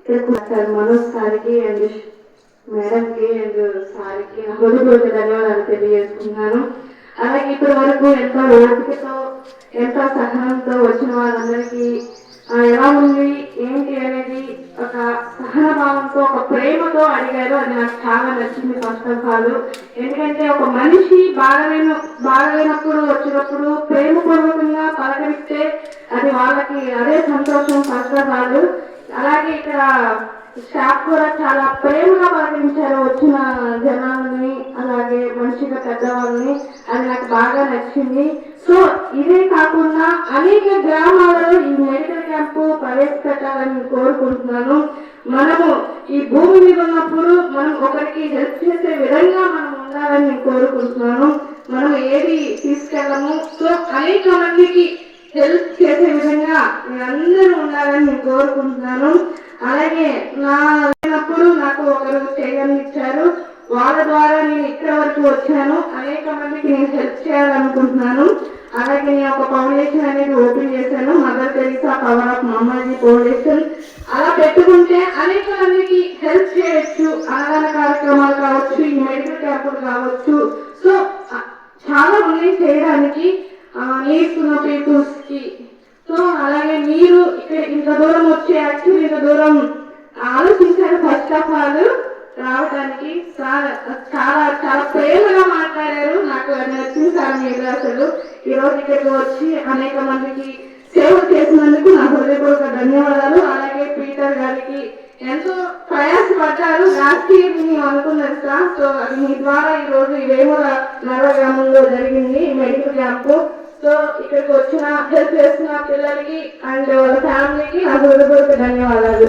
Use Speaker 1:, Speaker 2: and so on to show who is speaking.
Speaker 1: Sir Manoj సార్కి and మేడంకి and సార్కి హృదయపూర్వక ధన్యవాదాలు తెలియజేసుకున్నాను. అలాగే ఇప్పటి వరకు ఎంతో ఓపికతో ఎంతో సహనంతో వచ్చిన వాళ్ళందరికీ ఎలా ఉంది ఏంటి అనేది ఒక సహన భావంతో ఒక ప్రేమతో అడిగారు. అది నాకు చాలా నచ్చింది. ఫస్ట్ ఆఫ్ ఆల్ ఎందుకంటే ఒక మనిషి బాగలేనప్పుడు వచ్చినప్పుడు ప్రేమపూర్వకంగా పలకరిస్తే అది వాళ్ళకి అదే సంతోషం. ఫస్ట్ ఆఫ్ ఆల్ అలాగే ఇక్కడ స్టాఫ్ కూడా చాలా ప్రేమగా పలకరించారు వచ్చిన జనాలని, అలాగే మంచిగా పెద్దవాళ్ళని. అది నాకు బాగా నచ్చింది. సో ఇదే కాకుండా అనేక గ్రామాలలో ఈ మెడికల్ క్యాంపు ప్రవేశపెట్టాలని కోరుకుంటున్నాను. మనము ఈ భూమి మీద ఉన్నప్పుడు మనం ఒకరికి హెల్ప్ చేసే విధంగా మనం ఉండాలని నేను కోరుకుంటున్నాను. మనం ఏది తీసుకెళ్ళము. సో అనేక మందికి హెల్ప్ చేసే విధంగా మీరందరూ ఉండాలని నేను కోరుకుంటున్నాను. అలాగే నాప్పుడు నాకు ఒకరు చేయనిచ్చారు. వాళ్ళ ద్వారా నేను ఇక్కడ వరకు వచ్చాను. అనేక మందికి నేను హెల్ప్ చేయాలనుకుంటున్నాను. అలాగే నేను ఒక ఫౌండేషన్ అనేది ఓపెన్ చేశాను, Mother Teresa power of Mammaji foundation. అలా పెట్టుకుంటే అనేక మందికి హెల్ప్ చేయొచ్చు. అన్నదాన కార్యక్రమాలు కావచ్చు, ఈ మెడికల్ క్యాంపులు కావచ్చు. సో చాలా ఉన్నాయి చేయడానికి నీడ్స్ ఉన్న పీపుల్స్ కి. సో అలాగే మీరు ఇక్కడ ఇంత దూరం వచ్చి యాక్చువల్లీ ఇంత దూరం ఆలోచించారు ఫస్ట్ ఆఫ్ ఆల్ రావడానికి. చాలా చాలా ప్రేమగా మాట్లాడారు. నాకు నచ్చింది సార్ మీరు అసలు ఈరోజు ఇక్కడికి వచ్చి అనేక మందికి సేవ చేసినందుకు నా హృదయపూర్వక ధన్యవాదాలు. అలాగే పీటర్ గారికి ఎంతో ప్రయాసపడ్డారు. లాస్ట్ ఇయర్ మేము అనుకున్నది సార్. సో అది మీ ద్వారా ఈరోజు ఇవేమో నగర గ్రామంలో జరిగింది మెడికల్ క్యాంపు. సో ఇక్కడికి వచ్చిన హెల్ప్ చేసిన పిల్లలకి అండ్ వాళ్ళ ఫ్యామిలీకి నా హృదయపూర్వక ధన్యవాదాలు.